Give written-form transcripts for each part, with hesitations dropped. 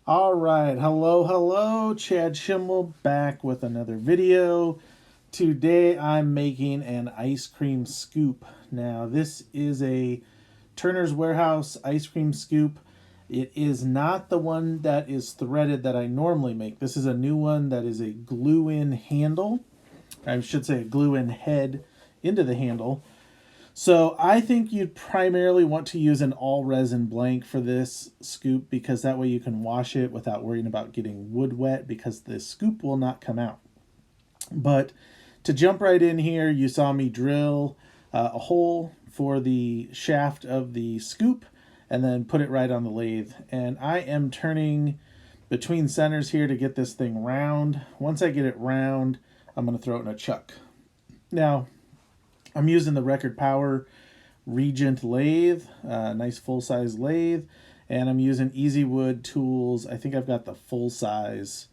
All right, hello, Chad Schimmel back with another video. Today I'm making an ice cream scoop. Now, this is a Turner's Warehouse ice cream scoop. It is not the one that is threaded that I normally make. This is a new one that is a glue-in handle. I should say a glue-in head into the handle. So I think you'd primarily want to use an all resin blank for this scoop because that way you can wash it without worrying about getting wood wet because the scoop will not come out. But to jump right in here, you saw me drill a hole for the shaft of the scoop and then put it right on the lathe. And I am turning between centers here to get this thing round. Once I get it round, I'm going to throw it in a chuck. Now, I'm using the Record Power Regent lathe, nice full-size lathe, and I'm using Easy Wood tools. I think I've got the full-size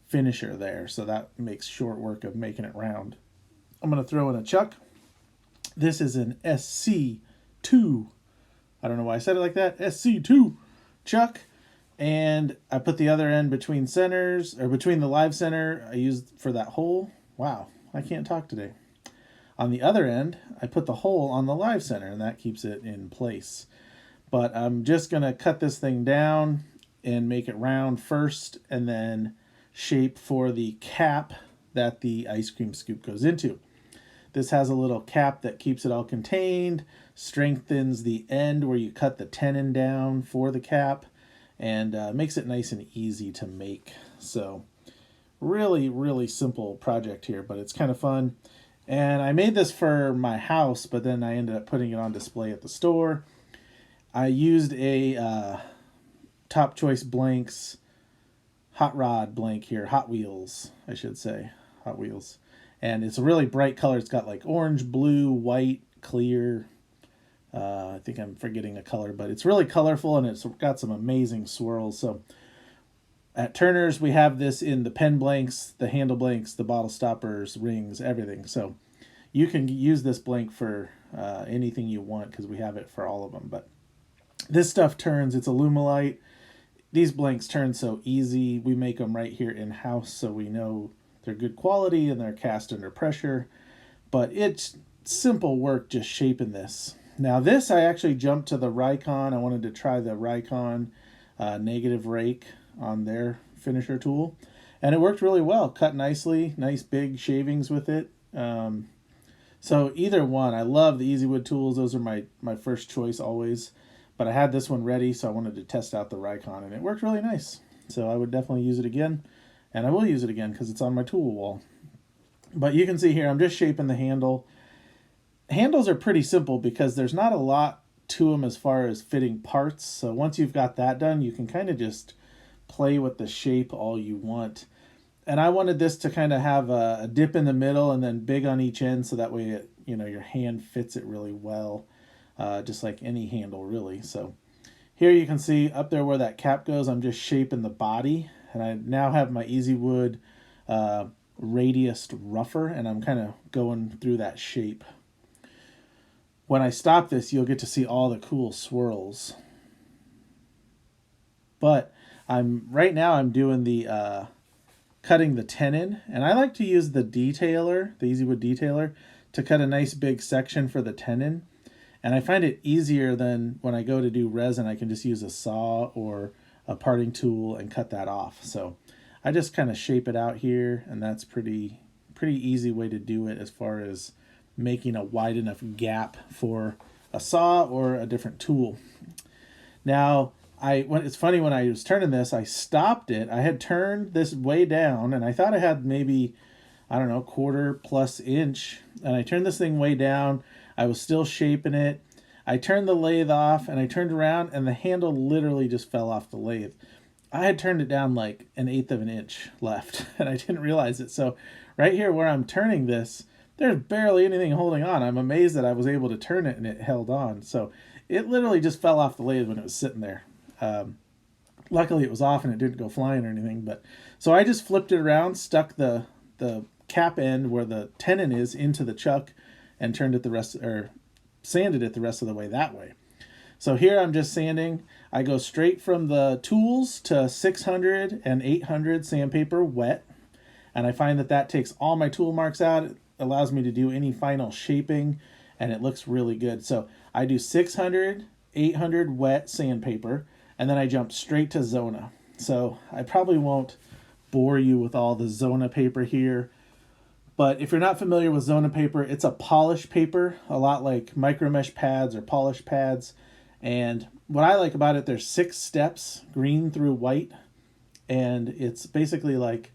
finisher there, so that makes short work of making it round. I'm going to throw in a chuck. This is an SC2. I don't know why I said it like that. SC2 Chuck. And I put the other end between centers, or between the live center I used for that hole. Wow, I can't talk today. On the other end, I put the hole on the live center, and that keeps it in place. But I'm just going to cut this thing down and make it round first, and then shape for the cap that the ice cream scoop goes into. This has a little cap that keeps it all contained, strengthens the end where you cut the tenon down for the cap, and makes it nice and easy to make. So really simple project here, but it's kind of fun. And I made this for my house, but then I ended up putting it on display at the store. I used a Top Choice Blanks hot rod blank here, Hot Wheels, I should say, Hot Wheels. And it's a really bright color. It's got like orange, blue, white, clear. I think I'm forgetting a color, but it's really colorful and it's got some amazing swirls. So at Turner's, we have this in the pen blanks, the handle blanks, the bottle stoppers, rings, everything. So you can use this blank for anything you want because we have it for all of them. But this stuff turns, it's Alumilite. These blanks turn so easy. We make them right here in-house so we know they're good quality and they're cast under pressure. But it's simple work just shaping this. Now this, I actually jumped to the Rikon. I wanted to try the Rikon negative rake on their finisher tool, and it worked really well. Cut nicely, nice big shavings with it. So either one, I love the Easy Wood tools. Those are my first choice always, but I had this one ready, so I wanted to test out the Rikon, and it worked really nice. So I would definitely use it again, and I will use it again because it's on my tool wall. But you can see here, I'm just shaping the handle. Handles are pretty simple because there's not a lot to them as far as fitting parts. So once you've got that done, you can kind of just play with the shape all you want. And I wanted this to kind of have a dip in the middle and then big on each end, so that way it, your hand fits it really well, just like any handle really. So here you can see up there where that cap goes, I'm just shaping the body, and I now have my Easy Wood radius rougher, and I'm kind of going through that shape. When I stop this, you'll get to see all the cool swirls. But right now I'm doing the cutting the tenon, and I like to use the detailer, the Easy Wood detailer, to cut a nice big section for the tenon. And I find it easier than when I go to do resin. I can just use a saw or a parting tool and cut that off. So I just kind of shape it out here, and that's pretty easy way to do it as far as making a wide enough gap for a saw or a different tool. Now, it's funny, when I was turning this, I stopped it. I had turned this way down, and I thought I had maybe, I don't know, quarter plus inch. And I turned this thing way down. I was still shaping it. I turned the lathe off, and I turned around, and the handle literally just fell off the lathe. I had turned it down like 1/8 of an inch left, and I didn't realize it. So right here where I'm turning this, there's barely anything holding on. I'm amazed that I was able to turn it and it held on. So it literally just fell off the lathe when it was sitting there. Luckily it was off and it didn't go flying or anything. But so I just flipped it around, stuck the cap end where the tenon is into the chuck, and turned it the rest, or sanded it the rest of the way that way. So here I'm just sanding. I go straight from the tools to 600 and 800 sandpaper wet. And I find that that takes all my tool marks out. It allows me to do any final shaping, and it looks really good. So I do 600, 800 wet sandpaper, and then I jump straight to Zona. So I probably won't bore you with all the Zona paper here. But if you're not familiar with Zona paper, it's a polish paper, a lot like micro mesh pads or polish pads. And what I like about it, there's 6 steps, green through white. And it's basically like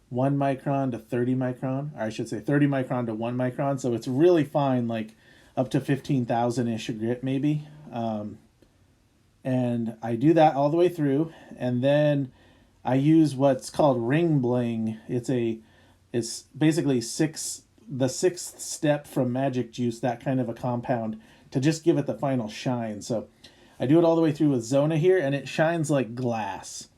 1 micron to 30 micron, or I should say 30 micron to 1 micron. So it's really fine, like up to 15,000-ish grit maybe. And I do that all the way through. And then I use what's called ring bling. It's basically the 6th step from magic juice, that kind of a compound, to just give it the final shine. So I do it all the way through with Zona here, and it shines like glass.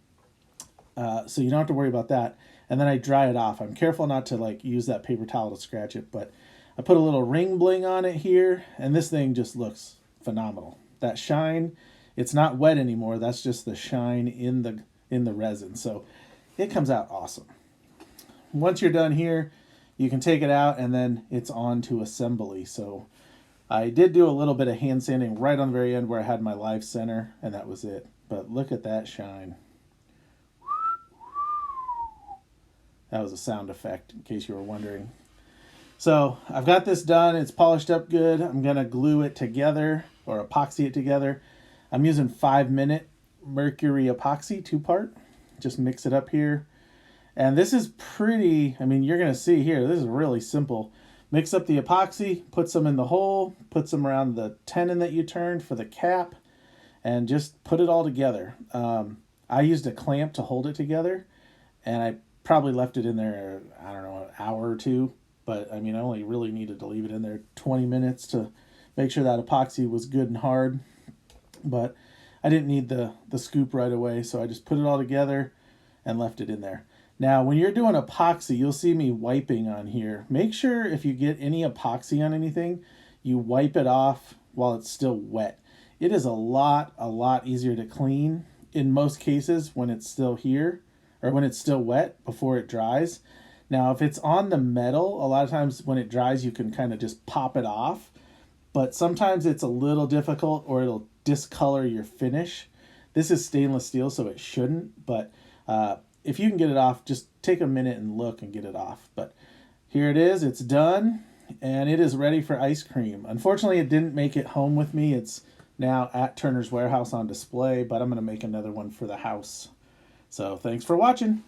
So you don't have to worry about that. And then I dry it off. I'm careful not to like use that paper towel to scratch it, but I put a little ring bling on it here, and this thing just looks phenomenal. That shine, it's not wet anymore. That's just the shine in the resin. So it comes out awesome. Once you're done here, you can take it out, and then it's on to assembly. So I did do a little bit of hand sanding right on the very end where I had my live center, and that was it. But look at that shine. That was a sound effect, in case you were wondering. So I've got this done. It's polished up good. I'm going to glue it together, or epoxy it together. I'm using 5-minute Mercury Epoxy, 2-part. Just mix it up here. And this is pretty, I mean, you're going to see here, this is really simple. Mix up the epoxy, put some in the hole, put some around the tenon that you turned for the cap, and just put it all together. I used a clamp to hold it together, and I probably left it in there, I don't know, an hour or two. But, I mean, I only really needed to leave it in there 20 minutes to make sure that epoxy was good and hard. But I didn't need the scoop right away, so I just put it all together and left it in there. Now, when you're doing epoxy, you'll see me wiping on here. Make sure if you get any epoxy on anything, you wipe it off while it's still wet. It is a lot easier to clean in most cases when it's still here, or when it's still wet before it dries. Now, if it's on the metal, a lot of times when it dries, you can kind of just pop it off. But sometimes it's a little difficult, or it'll discolor your finish. This is stainless steel, so it shouldn't. But if you can get it off, just take a minute and look and get it off. But here it is. It's done, and it is ready for ice cream. Unfortunately, it didn't make it home with me. It's now at Turner's Warehouse on display, but I'm going to make another one for the house. So thanks for watching.